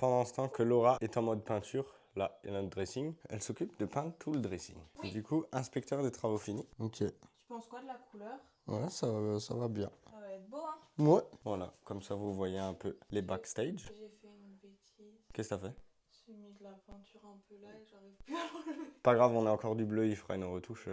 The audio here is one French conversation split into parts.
pendant ce temps que Laura est en mode peinture, là, il y a notre dressing, elle s'occupe de peindre tout le dressing. Oui. Du coup, inspecteur des travaux finis. Ok. Tu penses quoi de la couleur? Ouais, ça va bien. Ça va être beau, hein? Ouais. Voilà, comme ça vous voyez un peu les backstage. J'ai fait une bêtise. Qu'est-ce que t'as fait? J'ai mis de la peinture un peu là et j'arrive plus à l'enlever. Pas grave, on a encore du bleu, il fera une retouche.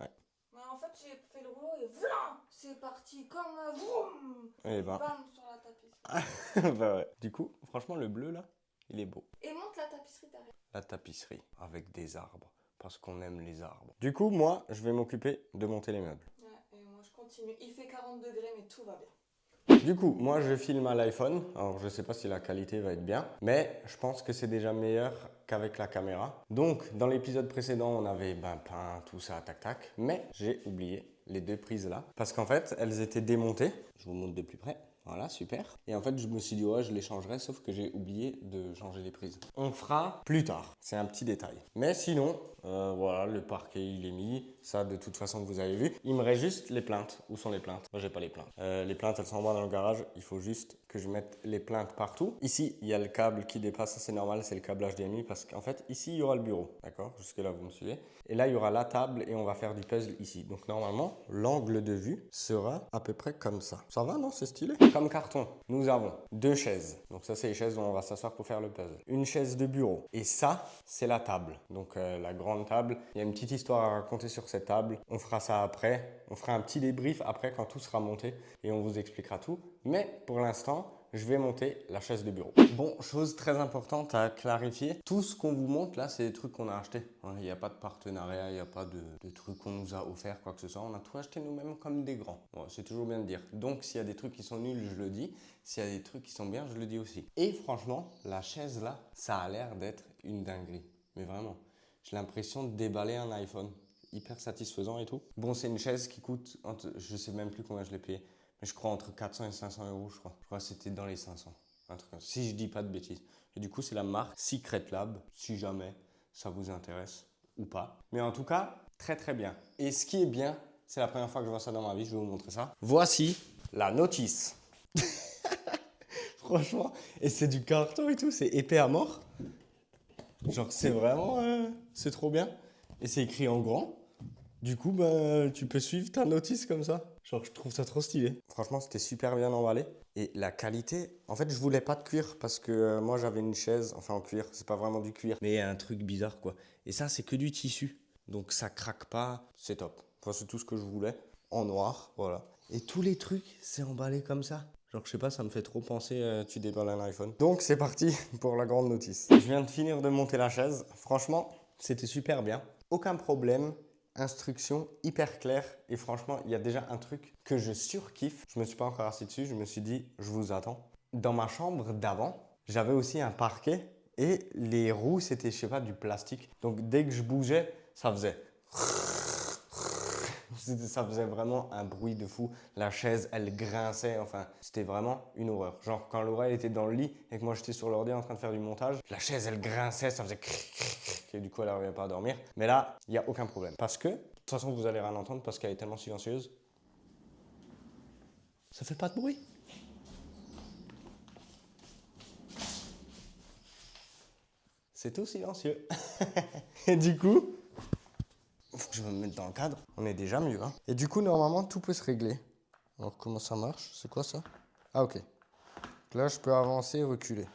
Mais en fait, j'ai fait le rouleau et voilà, c'est parti comme vroom, Et ben. bam sur la tapisserie. Bah ouais. Du coup, franchement, le bleu là, il est beau. Et monte la tapisserie derrière. La tapisserie avec des arbres, parce qu'on aime les arbres. Du coup, moi, je vais m'occuper de monter les meubles. Ouais, et moi je continue. Il fait 40 degrés, mais tout va bien. Du coup, moi, je filme à l'iPhone. Alors, je sais pas si la qualité va être bien, mais je pense que c'est déjà meilleur qu'avec la caméra. Donc, dans l'épisode précédent, on avait peint tout ça, tac, tac. Mais j'ai oublié les deux prises là, parce qu'en fait, elles étaient démontées. Je vous montre de plus près. Voilà, super. Et en fait, je me suis dit, ouais, je les changerai, sauf que j'ai oublié de changer les prises. On fera plus tard. C'est un petit détail. Mais sinon, voilà, le parquet, il est mis. Ça, de toute façon, vous avez vu. Il me reste juste les plaintes. Où sont les plaintes? Moi, j'ai pas les plaintes. Les plaintes, elles sont en bas dans le garage. Il faut juste que je mette les plaintes partout. Ici, il y a le câble qui dépasse. Ça, c'est normal, c'est le câble HDMI. Parce qu'en fait, ici, il y aura le bureau. D'accord? Jusque-là, vous me suivez. Et là, il y aura la table et on va faire du puzzle ici. Donc, normalement, l'angle de vue sera à peu près comme ça. Ça va, non? C'est stylé. Comme carton, nous avons deux chaises. Donc ça, c'est les chaises où on va s'asseoir pour faire le puzzle. Une chaise de bureau. Et ça, c'est la table. Donc la grande table. Il y a une petite histoire à raconter sur cette table. On fera ça après. On fera un petit débrief après quand tout sera monté. Et on vous expliquera tout. Mais pour l'instant, je vais monter la chaise de bureau. Bon, chose très importante à clarifier, tout ce qu'on vous montre là, c'est des trucs qu'on a achetés. Il n'y a pas de partenariat, il n'y a pas de trucs qu'on nous a offert, quoi que ce soit. On a tout acheté nous-mêmes comme des grands. Bon, c'est toujours bien de dire. Donc, s'il y a des trucs qui sont nuls, je le dis. S'il y a des trucs qui sont bien, je le dis aussi. Et franchement, la chaise là, ça a l'air d'être une dinguerie. Mais vraiment, j'ai l'impression de déballer un iPhone. Hyper satisfaisant et tout. Bon, c'est une chaise qui coûte, je sais même plus combien je l'ai payé. Mais je crois entre 400 et 500 euros, je crois. Je crois que c'était dans les 500. Un truc comme ça, si je dis pas de bêtises. Et du coup, c'est la marque Secret Lab, si jamais ça vous intéresse ou pas. Mais en tout cas, très très bien. Et ce qui est bien, c'est la première fois que je vois ça dans ma vie, je vais vous montrer ça. Voici la notice. Franchement, et c'est du carton et tout, c'est épais à mort. Genre, c'est vraiment, c'est trop bien. Et c'est écrit en grand. Du coup, tu peux suivre ta notice comme ça. Genre, je trouve ça trop stylé. Franchement, c'était super bien emballé. Et la qualité, en fait, je voulais pas de cuir parce que moi, j'avais une chaise, enfin en cuir, c'est pas vraiment du cuir, mais un truc bizarre quoi. Et ça, c'est que du tissu. Donc, ça craque pas, c'est top. Enfin, c'est tout ce que je voulais. En noir, voilà. Et tous les trucs, c'est emballé comme ça. Genre, je sais pas, ça me fait trop penser, tu déballes un iPhone. Donc, c'est parti pour la grande notice. Je viens de finir de monter la chaise. Franchement, c'était super bien. Aucun problème. Instructions hyper claires. Et franchement, il y a déjà un truc que je surkiffe. Je me suis pas encore assis dessus. Je me suis dit, je vous attends. Dans ma chambre d'avant, j'avais aussi un parquet. Et les roues, c'était, je sais pas, du plastique. Donc, dès que je bougeais, ça faisait... Ça faisait vraiment un bruit de fou. La chaise, elle grinçait. Enfin, c'était vraiment une horreur. Genre, quand Laura était dans le lit et que moi, j'étais sur l'ordi en train de faire du montage, la chaise, elle grinçait, ça faisait et du coup, elle n'arrivait pas à dormir. Mais là, il n'y a aucun problème. Parce que, de toute façon, vous allez rien entendre parce qu'elle est tellement silencieuse. Ça fait pas de bruit. C'est tout silencieux. Et du coup... Faut que je me mette dans le cadre. On est déjà mieux, hein. Et du coup, normalement, tout peut se régler. Alors, comment ça marche? C'est quoi ça? Ah, ok. Là, je peux avancer et reculer.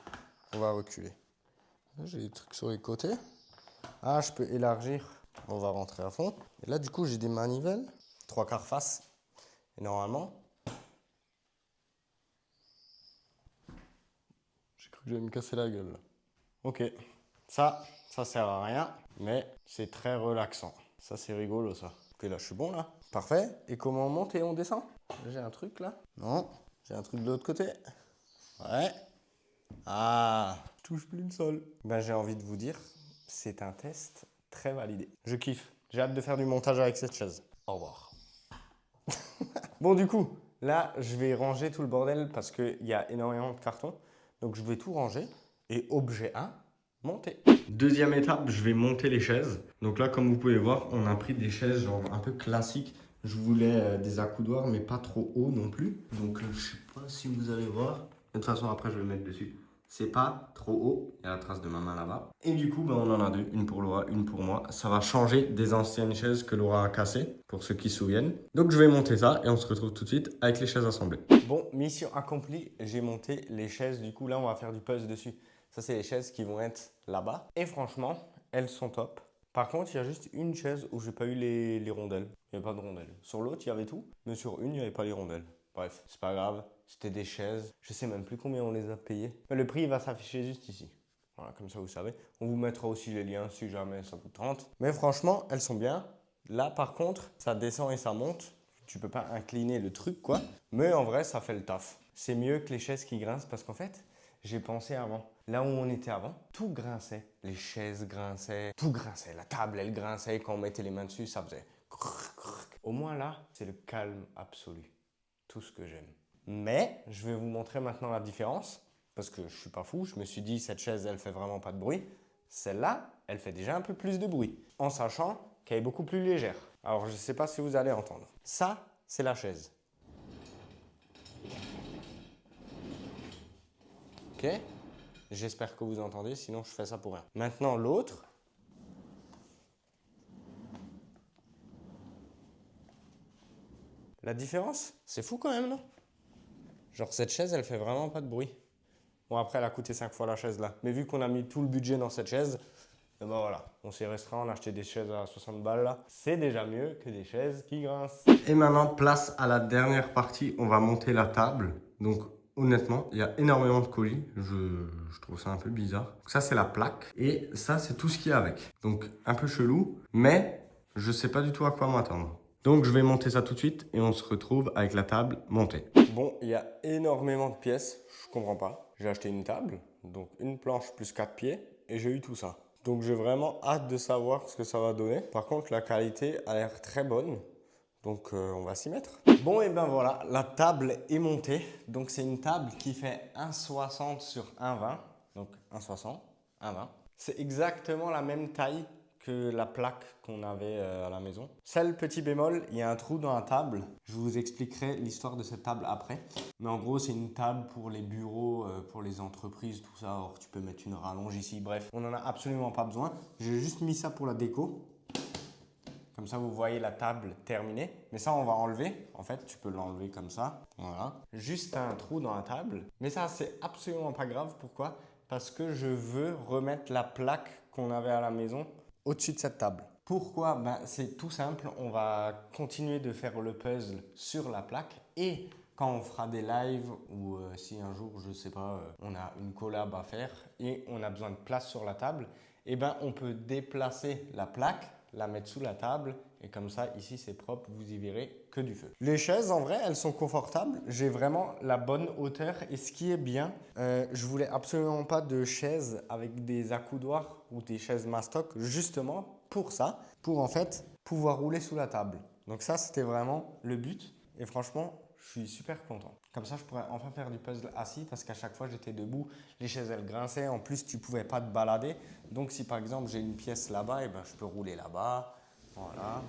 On va reculer. Là, j'ai des trucs sur les côtés. Ah, je peux élargir. On va rentrer à fond. Et là, du coup, j'ai des manivelles. 3/4 face. Et normalement... J'ai cru que j'allais me casser la gueule, là. Ok. Ça sert à rien. Mais c'est très relaxant. Ça, c'est rigolo, ça. Ok, là, je suis bon, là. Parfait. Et comment on monte et on descend? J'ai un truc, là. Non. J'ai un truc de l'autre côté. Ouais. Ah. Je touche plus le sol. Ben, j'ai envie de vous dire, c'est un test très validé. Je kiffe. J'ai hâte de faire du montage avec cette chaise. Au revoir. Bon, du coup, là, je vais ranger tout le bordel parce qu'il y a énormément de cartons. Donc, je vais tout ranger. Et objet 1, monter. Deuxième étape, je vais monter les chaises. Donc là, comme vous pouvez voir, on a pris des chaises genre un peu classiques. Je voulais des accoudoirs, mais pas trop hauts non plus. Donc je sais pas si vous allez voir. De toute façon, après, je vais le mettre dessus. c'est pas trop haut. Il y a la trace de ma main là-bas. Et du coup, ben, on en a deux. Une pour Laura, une pour moi. Ça va changer des anciennes chaises que Laura a cassées, pour ceux qui se souviennent. Donc, je vais monter ça et on se retrouve tout de suite avec les chaises assemblées. Bon, mission accomplie. J'ai monté les chaises. Du coup, là, on va faire du puzzle dessus. Ça, c'est les chaises qui vont être là-bas. Et franchement, elles sont top. Par contre, il y a juste une chaise où j'ai pas eu les rondelles. Il n'y avait pas de rondelles. Sur l'autre, il y avait tout. Mais sur une, il n'y avait pas les rondelles. Bref, c'est pas grave. C'était des chaises. Je sais même plus combien on les a payées. Mais le prix va s'afficher juste ici. Voilà, comme ça vous savez. On vous mettra aussi les liens si jamais ça vous tente. Mais franchement, elles sont bien. Là, par contre, ça descend et ça monte. Tu peux pas incliner le truc, quoi. Mais en vrai, ça fait le taf. C'est mieux que les chaises qui grincent parce qu'en fait, j'ai pensé avant. Là où on était avant, tout grinçait. Les chaises grinçaient, tout grinçait. La table, elle grinçait. Quand on mettait les mains dessus, ça faisait... Au moins là, c'est le calme absolu. Tout ce que j'aime. Mais je vais vous montrer maintenant la différence parce que je suis pas fou. Je me suis dit, cette chaise, elle fait vraiment pas de bruit. Celle-là, elle fait déjà un peu plus de bruit en sachant qu'elle est beaucoup plus légère. Alors, je ne sais pas si vous allez entendre. Ça, c'est la chaise. Ok? J'espère que vous entendez, sinon je fais ça pour rien. Maintenant, l'autre. La différence, c'est fou quand même, non? Genre, cette chaise, elle fait vraiment pas de bruit. Bon, après, elle a coûté 5 fois la chaise là. Mais vu qu'on a mis tout le budget dans cette chaise, et ben voilà, on s'est restreint, on a acheté des chaises à 60 balles là. C'est déjà mieux que des chaises qui grincent. Et maintenant, place à la dernière partie, on va monter la table. Donc, honnêtement, il y a énormément de colis. Je trouve ça un peu bizarre. Donc, ça, c'est la plaque. Et ça, c'est tout ce qu'il y a avec. Donc, un peu chelou, mais je sais pas du tout à quoi m'attendre. Donc, je vais monter ça tout de suite et on se retrouve avec la table montée. Bon, il y a énormément de pièces, je comprends pas. J'ai acheté une table, donc une planche plus 4 pieds, et j'ai eu tout ça. Donc j'ai vraiment hâte de savoir ce que ça va donner. Par contre, la qualité a l'air très bonne, donc on va s'y mettre. Bon, et ben voilà, la table est montée. Donc c'est une table qui fait 1,60 sur 1,20. Donc 1,60, 1,20. C'est exactement la même taille que la plaque qu'on avait à la maison. Seul petit bémol, il y a un trou dans la table. Je vous expliquerai l'histoire de cette table après. Mais en gros, c'est une table pour les bureaux, pour les entreprises, tout ça. Or, tu peux mettre une rallonge ici. Bref, on n'en a absolument pas besoin. J'ai juste mis ça pour la déco. Comme ça, vous voyez la table terminée. Mais ça, on va enlever. En fait, tu peux l'enlever comme ça. Voilà. Juste un trou dans la table. Mais ça, c'est absolument pas grave. Pourquoi? Parce que je veux remettre la plaque qu'on avait à la maison au-dessus de cette table. Pourquoi? Ben, c'est tout simple. On va continuer de faire le puzzle sur la plaque. Et quand on fera des lives ou si un jour, je sais pas, on a une collab à faire et on a besoin de place sur la table, eh ben, on peut déplacer la plaque, la mettre sous la table et comme ça, ici, c'est propre, vous y verrez que du feu. Les chaises, en vrai, elles sont confortables. J'ai vraiment la bonne hauteur et ce qui est bien, je voulais absolument pas de chaises avec des accoudoirs ou des chaises mastoc, justement pour ça, pour en fait pouvoir rouler sous la table. Donc ça, c'était vraiment le but et franchement, je suis super content. Comme ça, je pourrais enfin faire du puzzle assis parce qu'à chaque fois, j'étais debout. Les chaises, elles grinçaient. En plus, tu ne pouvais pas te balader. Donc, si par exemple, j'ai une pièce là-bas, et ben, je peux rouler là-bas. Voilà.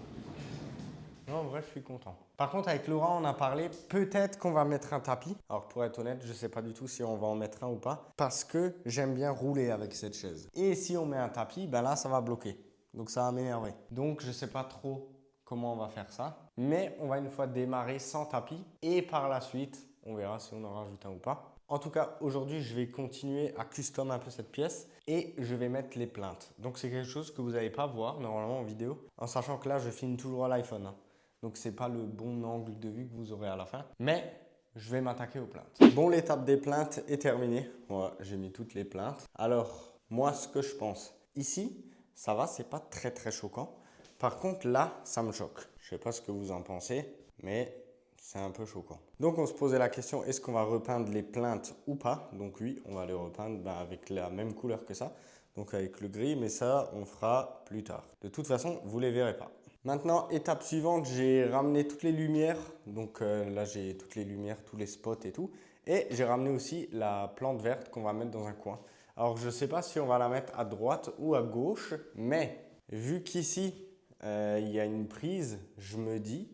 Non, en vrai, je suis content. Par contre, avec Laura, on a parlé, peut-être qu'on va mettre un tapis. Alors, pour être honnête, je ne sais pas du tout si on va en mettre un ou pas. Parce que j'aime bien rouler avec cette chaise. Et si on met un tapis, ben là, ça va bloquer. Donc, ça va m'énerver. Donc, je ne sais pas trop comment on va faire ça. Mais on va une fois démarrer sans tapis. Et par la suite, on verra si on en rajoute un ou pas. En tout cas, aujourd'hui, je vais continuer à custom un peu cette pièce et je vais mettre les plaintes. Donc, c'est quelque chose que vous n'allez pas voir normalement en vidéo, en sachant que là, je filme toujours à l'iPhone. Hein. Donc, ce n'est pas le bon angle de vue que vous aurez à la fin. Mais je vais m'attaquer aux plaintes. Bon, l'étape des plaintes est terminée. Voilà, j'ai mis toutes les plaintes. Alors, moi, ce que je pense, ici, ça va, c'est pas très très choquant. Par contre, là, ça me choque. Je ne sais pas ce que vous en pensez, mais c'est un peu choquant. Donc, on se posait la question, est-ce qu'on va repeindre les plaintes ou pas? Donc oui, on va les repeindre avec la même couleur que ça, donc avec le gris, mais ça, on fera plus tard. De toute façon, vous ne les verrez pas. Maintenant, étape suivante, j'ai ramené toutes les lumières. Donc là, j'ai toutes les lumières, tous les spots et tout. Et j'ai ramené aussi la plante verte qu'on va mettre dans un coin. Alors, je ne sais pas si on va la mettre à droite ou à gauche, mais vu qu'ici, il y a une prise, je me dis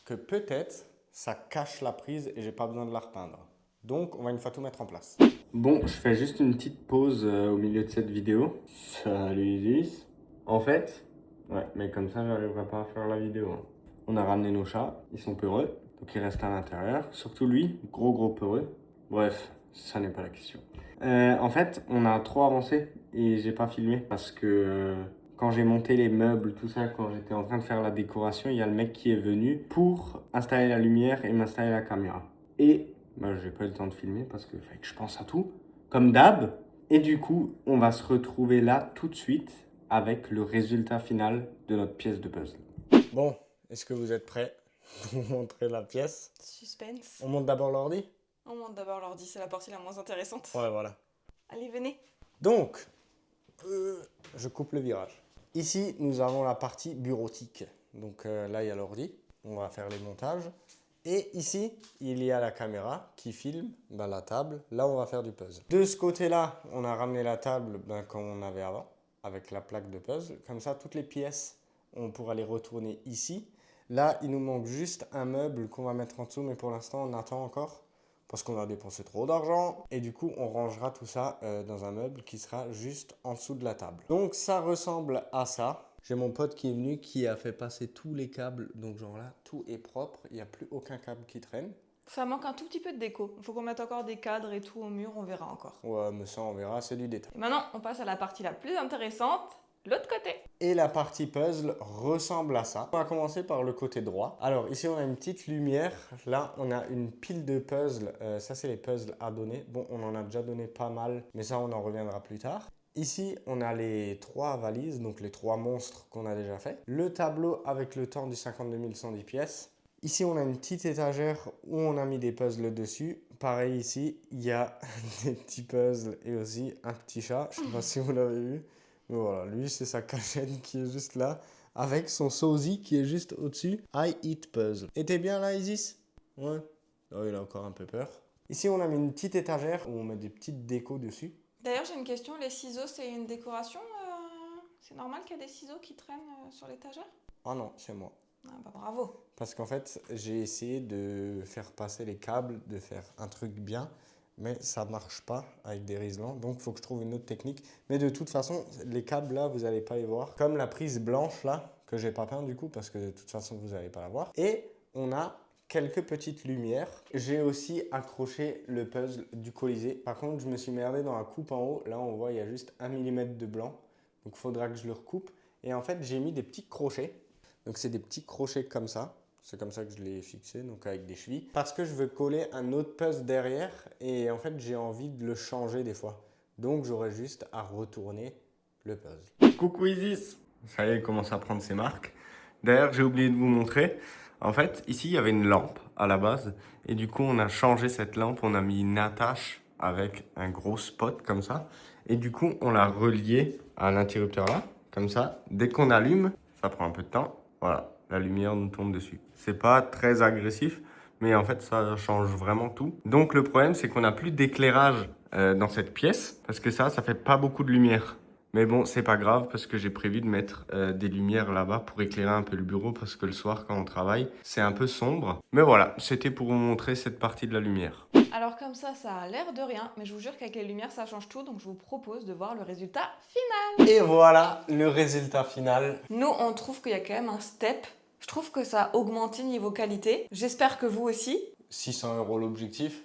que peut-être ça cache la prise et j'ai pas besoin de la repeindre. Donc, on va une fois tout mettre en place. Bon, je fais juste une petite pause au milieu de cette vidéo. Salut Isis. En fait, ouais, mais comme ça, j'arriverai pas à faire la vidéo. On a ramené nos chats, ils sont peureux, donc ils restent à l'intérieur. Surtout lui, gros peureux. Bref, ça n'est pas la question. En fait, on a trop avancé et j'ai pas filmé parce que quand j'ai monté les meubles, tout ça, quand j'étais en train de faire la décoration, il y a le mec qui est venu pour installer la lumière et m'installer la caméra. Et bah, j'ai pas eu le temps de filmer parce que fallait que je pense à tout, comme d'hab. Et du coup, on va se retrouver là tout de suite avec le résultat final de notre pièce de puzzle. Bon, est-ce que vous êtes prêts pour vous montrer la pièce? Suspense. On monte d'abord l'ordi? On monte d'abord l'ordi, c'est la partie la moins intéressante. Ouais, voilà. Allez, venez. Donc, je coupe le virage. Ici, nous avons la partie bureautique. Donc là, il y a l'ordi. On va faire les montages. Et ici, il y a la caméra qui filme la table. Là, on va faire du puzzle. De ce côté-là, on a ramené la table comme on avait avant, avec la plaque de puzzle. Comme ça, toutes les pièces, on pourra les retourner ici. Là, il nous manque juste un meuble qu'on va mettre en dessous, mais pour l'instant, on attend encore parce qu'on a dépensé trop d'argent. Et du coup, on rangera tout ça dans un meuble qui sera juste en dessous de la table. Donc, ça ressemble à ça. J'ai mon pote qui est venu, qui a fait passer tous les câbles. Donc, genre là, tout est propre. Il n'y a plus aucun câble qui traîne. Ça manque un tout petit peu de déco. Il faut qu'on mette encore des cadres et tout au mur, on verra encore. Ouais, mais ça, on verra, c'est du détail. Et maintenant, on passe à la partie la plus intéressante, l'autre côté. Et la partie puzzle ressemble à ça. On va commencer par le côté droit. Alors ici, on a une petite lumière. Là, on a une pile de puzzles. Ça, c'est les puzzles à donner. Bon, on en a déjà donné pas mal, mais ça, on en reviendra plus tard. Ici, on a les 3 valises, donc les 3 monstres qu'on a déjà fait. Le tableau avec le temps du 52 110 pièces. Ici, on a une petite étagère où on a mis des puzzles dessus. Pareil ici, il y a des petits puzzles et aussi un petit chat. Je ne sais pas si vous l'avez vu. Mais voilà, lui, c'est sa cachette qui est juste là, avec son sosie qui est juste au-dessus. I eat puzzle. Et t'es bien là, Isis? Ouais. Oh, il a encore un peu peur. Ici, on a mis une petite étagère où on met des petites décos dessus. D'ailleurs, j'ai une question. Les ciseaux, c'est une décoration C'est normal qu'il y ait des ciseaux qui traînent sur l'étagère? Ah non, c'est moi. Ah bah bravo. Parce qu'en fait, j'ai essayé de faire passer les câbles, de faire un truc bien, mais ça marche pas avec des riselants, donc il faut que je trouve une autre technique. Mais de toute façon, les câbles là, vous n'allez pas les voir. Comme la prise blanche là, que j'ai pas peint du coup, parce que de toute façon, vous n'allez pas la voir. Et on a quelques petites lumières. J'ai aussi accroché le puzzle du Colisée. Par contre, je me suis merdé dans la coupe en haut. Là, on voit, il y a juste 1 mm de blanc. Donc, il faudra que je le recoupe. Et en fait, j'ai mis des petits crochets. Donc, c'est des petits crochets comme ça. C'est comme ça que je l'ai fixé, donc avec des chevilles. Parce que je veux coller un autre puzzle derrière. Et en fait, j'ai envie de le changer des fois. Donc, j'aurai juste à retourner le puzzle. Coucou Isis. Ça y est, il commence à prendre ses marques. D'ailleurs, j'ai oublié de vous montrer. En fait, ici, il y avait une lampe à la base. Et du coup, on a changé cette lampe. On a mis une attache avec un gros spot comme ça. Et du coup, on l'a relié à l'interrupteur là. Comme ça. Dès qu'on allume, ça prend un peu de temps. Voilà, la lumière nous tombe dessus. C'est pas très agressif, mais en fait, ça change vraiment tout. Donc, le problème, c'est qu'on n'a plus d'éclairage dans cette pièce. Parce que ça fait pas beaucoup de lumière. Mais bon, c'est pas grave parce que j'ai prévu de mettre des lumières là-bas pour éclairer un peu le bureau parce que le soir, quand on travaille, c'est un peu sombre. Mais voilà, c'était pour vous montrer cette partie de la lumière. Alors comme ça a l'air de rien, mais je vous jure qu'avec les lumières, ça change tout, donc je vous propose de voir le résultat final. Et voilà le résultat final. Nous, on trouve qu'il y a quand même un step. Je trouve que ça a augmenté niveau qualité. J'espère que vous aussi. 600 € l'objectif.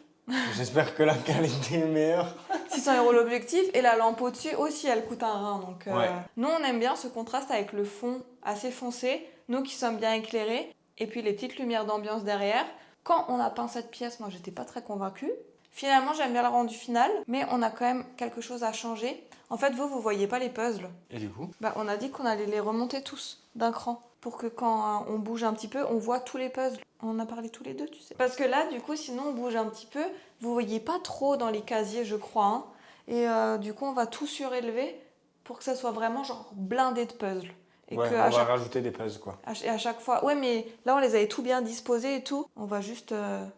J'espère que la qualité est meilleure. 600 € l'objectif et la lampe au-dessus aussi, elle coûte un rein. Donc, ouais. Nous, on aime bien ce contraste avec le fond assez foncé. Nous qui sommes bien éclairés. Et puis les petites lumières d'ambiance derrière. Quand on a peint cette pièce, moi, j'étais pas très convaincue. Finalement, j'aime bien le rendu final, mais on a quand même quelque chose à changer. En fait, vous voyez pas les puzzles. Et du coup on a dit qu'on allait les remonter tous d'un cran pour que quand on bouge un petit peu, on voit tous les puzzles. On en a parlé tous les deux, tu sais. Parce que là, du coup, sinon on bouge un petit peu. Vous voyez pas trop dans les casiers, je crois. Hein. Et du coup, on va tout surélever pour que ça soit vraiment genre blindé de puzzles. Et ouais, que on va rajouter des puzzles, quoi. Et à chaque fois... Ouais, mais là, on les avait tout bien disposés et tout. On va juste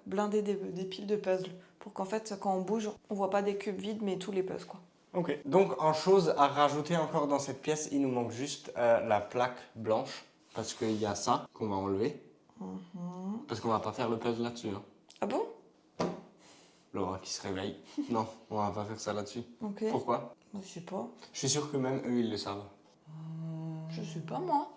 blinder des piles de puzzles pour qu'en fait, quand on bouge, on voit pas des cubes vides, mais tous les puzzles, quoi. Ok. Donc, en chose à rajouter encore dans cette pièce, il nous manque juste la plaque blanche. Parce qu'il y a ça qu'on va enlever. Parce qu'on va pas faire le puzzle là-dessus. Hein. Ah bon? Laura qui se réveille. Non, on va pas faire ça là-dessus. Ok. Pourquoi? Je sais pas. Je suis sûr que même eux, ils le savent. Je sais pas moi.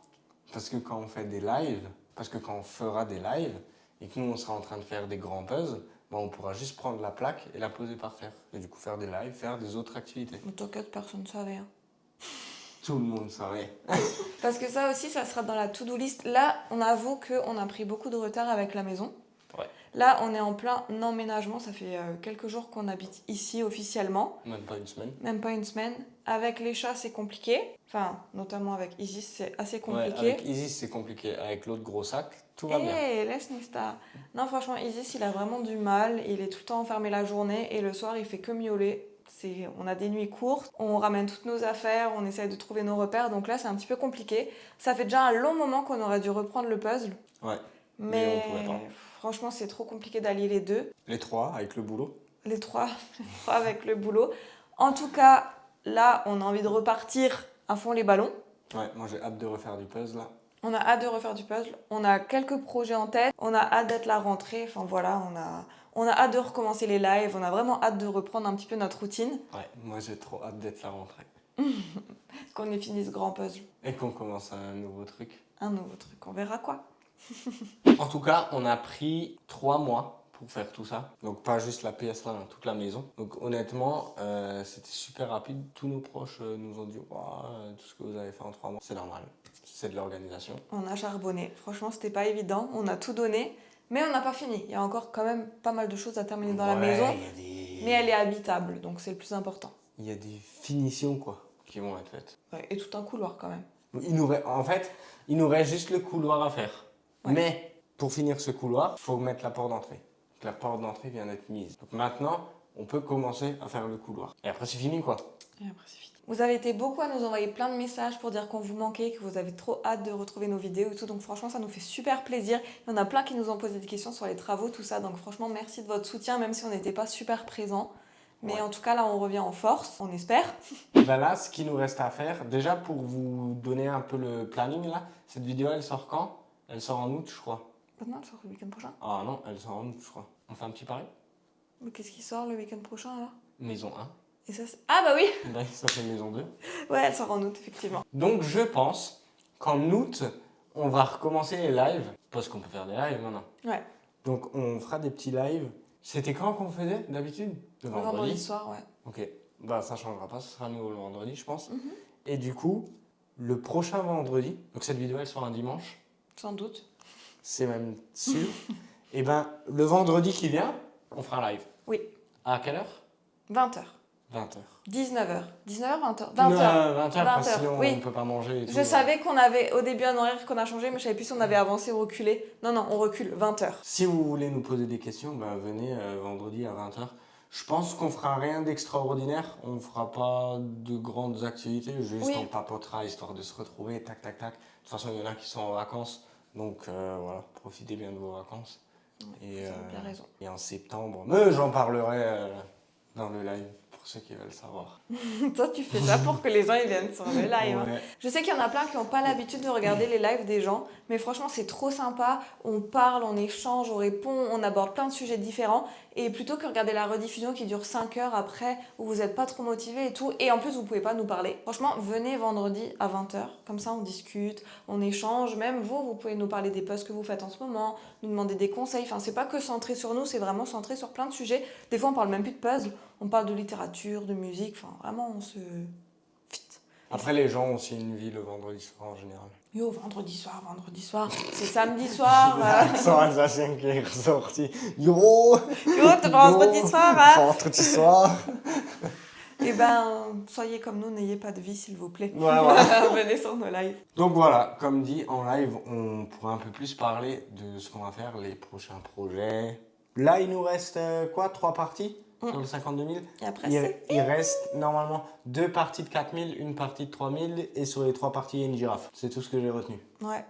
Parce que quand on fait des lives, parce que quand on fera des lives, et que nous, on sera en train de faire des grands puzzles, ben, on pourra juste prendre la plaque et la poser par terre. Et du coup, faire des lives, faire des autres activités. Mais t'inquiète, personne ne savait. Hein. Tout le monde savait. Parce que ça aussi, ça sera dans la to-do list. Là, on avoue qu'on a pris beaucoup de retard avec la maison. Ouais. Là, on est en plein emménagement. Ça fait quelques jours qu'on habite ici officiellement. Même pas une semaine. Même pas une semaine. Avec les chats, c'est compliqué. Enfin, notamment avec Isis, c'est assez compliqué. Ouais, avec Isis, c'est compliqué. Avec l'autre gros sac, tout va bien. Laisse Nesta. Non, franchement, Isis, il a vraiment du mal. Il est tout le temps enfermé la journée et le soir, il fait que miauler. On a des nuits courtes, on ramène toutes nos affaires, on essaye de trouver nos repères. Donc là, c'est un petit peu compliqué. Ça fait déjà un long moment qu'on aurait dû reprendre le puzzle. Ouais. Mais on pouvait pas. Franchement, c'est trop compliqué d'allier les deux. Les trois, avec le boulot. Les trois avec le boulot. En tout cas, là, on a envie de repartir à fond les ballons. Ouais, moi j'ai hâte de refaire du puzzle là. On a hâte de refaire du puzzle. On a quelques projets en tête. On a hâte d'être la rentrée. Enfin voilà, on a hâte de recommencer les lives. On a vraiment hâte de reprendre un petit peu notre routine. Ouais, moi j'ai trop hâte d'être la rentrée. Qu'on ait fini ce grand puzzle. Et qu'on commence un nouveau truc. Un nouveau truc, on verra quoi. En tout cas, on a pris 3 mois pour faire tout ça. Donc pas juste la PS là, toute la maison. Donc honnêtement, c'était super rapide. Tous nos proches nous ont dit tout ce que vous avez fait en 3 mois, c'est normal. C'est de l'organisation. On a charbonné. Franchement, c'était pas évident. On a tout donné. Mais on n'a pas fini. Il y a encore quand même pas mal de choses à terminer dans la maison. Mais elle est habitable, donc c'est le plus important. Il y a des finitions quoi qui vont être faites. Ouais, et tout un couloir quand même. En fait, il nous reste juste le couloir à faire. Ouais. Mais pour finir ce couloir, il faut mettre la porte d'entrée. Donc, la porte d'entrée vient d'être mise. Donc maintenant, on peut commencer à faire le couloir. Et après, c'est fini quoi. Et après, c'est fini. Vous avez été beaucoup à nous envoyer plein de messages pour dire qu'on vous manquait, que vous avez trop hâte de retrouver nos vidéos et tout. Donc franchement, ça nous fait super plaisir. Il y en a plein qui nous ont posé des questions sur les travaux, tout ça. Donc franchement, merci de votre soutien, même si on n'était pas super présents. Mais Ouais. en tout cas, là, on revient en force, on espère. Et ben là, ce qui nous reste à faire, déjà pour vous donner un peu le planning là, cette vidéo elle sort quand? Elle sort en août, je crois. Maintenant, elle sort le week-end prochain. Ah non, elle sort en août, je crois. On fait un petit pari? Mais qu'est-ce qui sort le week-end prochain alors? Maison 1. Et ça, ah bah oui. Ben, ça fait maison 2. Ouais, elle sort en août, effectivement. Donc je pense qu'en août, on va recommencer les lives. Parce qu'on peut faire des lives maintenant. Ouais, Donc on fera des petits lives. C'était quand qu'on faisait d'habitude? Le le vendredi soir, ouais. Ok, bah ça changera pas, ce sera nouveau le vendredi je pense. Mhm. Et du coup, le prochain vendredi, donc cette vidéo elle sort un dimanche, Sans doute. c'est même sûr. Et ben le vendredi qui vient, on fera un live. Oui, À quelle heure? 20h. 20h. 19h. 19h, 20h. 20h. 20h, parce que 20h, sinon oui. on peut pas manger et tout. Je savais qu'on avait au début un horaire qu'on a changé, mais je savais plus si on avait avancé ou reculé. Non, non, on recule, 20h. Si vous voulez nous poser des questions, ben venez vendredi à 20h. Je pense qu'on fera rien d'extraordinaire, on fera pas de grandes activités, juste Oui. on papotera histoire de se retrouver, tac tac tac. De toute façon, il y en a qui sont en vacances, donc voilà, profitez bien de vos vacances. Et, Vous avez bien raison. et en septembre, mais j'en parlerai dans le live pour ceux qui veulent savoir. Toi, tu fais ça pour que les gens ils viennent sur le live. Hein. Ouais. Je sais qu'il y en a plein qui n'ont pas l'habitude de regarder les lives des gens, mais franchement, c'est trop sympa. On parle, on échange, on répond, on aborde plein de sujets différents. Et plutôt que regarder la rediffusion qui dure 5 heures après, où vous n'êtes pas trop motivé et tout, et en plus, vous pouvez pas nous parler. Franchement, venez vendredi à 20h, comme ça on discute, on échange. Même vous pouvez nous parler des posts que vous faites en ce moment, nous demander des conseils. Enfin, c'est pas que centré sur nous, c'est vraiment centré sur plein de sujets. Des fois, on parle même plus de puzzle, on parle de littérature, de musique, enfin, vraiment, on se... Après, les gens ont aussi une vie le vendredi soir en général. Yo, vendredi soir, c'est samedi soir. L'accent alsacien qui est ressorti. Yo, Yo, t'es pas vendredi soir, hein? vendredi soir. Eh ben, soyez comme nous, n'ayez pas de vie, s'il vous plaît. Voilà. Venez sur nos lives. Donc voilà, comme dit, en live, on pourra un peu plus parler de ce qu'on va faire, les prochains projets. Là, il nous reste 3 parties sur le 52 000. Et après, Il reste normalement 2 parties de 4 000, une partie de 3 000 et sur les 3 parties, il y a une girafe. C'est tout ce que j'ai retenu. Ouais.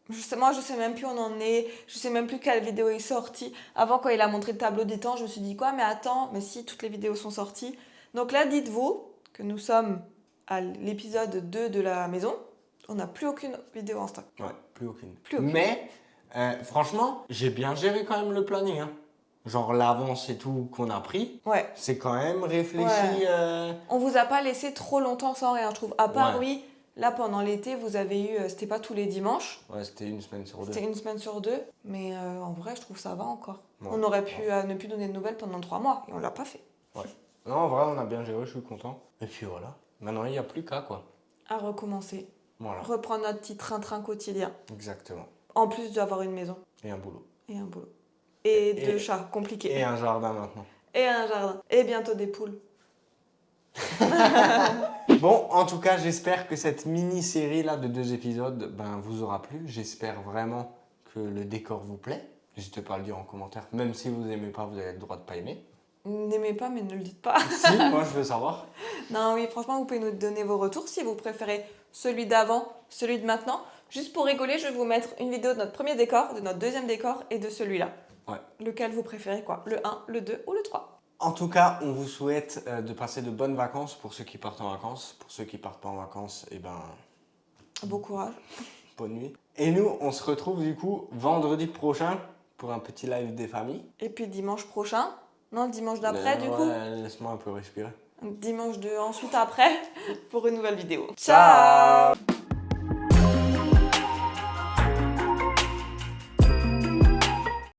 Moi, je sais même plus où on en est. Je sais même plus quelle vidéo est sortie. Avant, quand il a montré le tableau des temps, je me suis dit quoi? Mais attends, mais si, toutes les vidéos sont sorties. Donc là, dites-vous que nous sommes à l'épisode 2 de la maison. On n'a plus aucune vidéo en stock. Ouais, plus aucune. Plus aucune. Mais franchement, j'ai bien géré quand même le planning. Hein. genre l'avance et tout qu'on a pris, Ouais. c'est quand même réfléchi. Ouais. On vous a pas laissé trop longtemps sans rien, je trouve. À part, Ouais. oui, là pendant l'été, vous avez eu, c'était pas tous les dimanches, Ouais, c'était une semaine sur 2. c'était une semaine sur 2, mais en vrai, je trouve ça va encore. Ouais. On aurait pu ne plus donner de nouvelles pendant 3 mois et on l'a pas fait. Ouais. Non, en vrai, on a bien géré, je suis content. Et puis voilà. Maintenant, il n'y a plus qu'à quoi. À recommencer. Voilà. Reprendre notre petit train-train quotidien. Exactement. En plus d'avoir une maison Et un boulot. et un boulot. Et Et- deux chats, compliqué. Et un jardin maintenant. Et un jardin. Et bientôt des poules. Bon, en tout cas, j'espère que cette mini-série là de 2 épisodes vous aura plu. J'espère vraiment que le décor vous plaît. N'hésitez pas à le dire en commentaire. Même si vous n'aimez pas, vous avez le droit de pas aimer. N'aimez pas, mais ne le dites pas. Si, moi je veux savoir. Non, oui, franchement, vous pouvez nous donner vos retours si vous préférez celui d'avant, celui de maintenant. Juste pour rigoler, je vais vous mettre une vidéo de notre premier décor, de notre deuxième décor et de celui-là. Ouais. Lequel vous préférez, quoi? Le 1, le 2 ou le 3? En tout cas, on vous souhaite de passer de bonnes vacances pour ceux qui partent en vacances. Pour ceux qui partent pas en vacances, Bon courage. bonne nuit. Et nous, on se retrouve du coup vendredi prochain pour un petit live des familles. Et puis dimanche prochain, non, le dimanche d'après, du coup. Laisse-moi un peu respirer. Dimanche de ensuite après, pour une nouvelle vidéo. Ciao.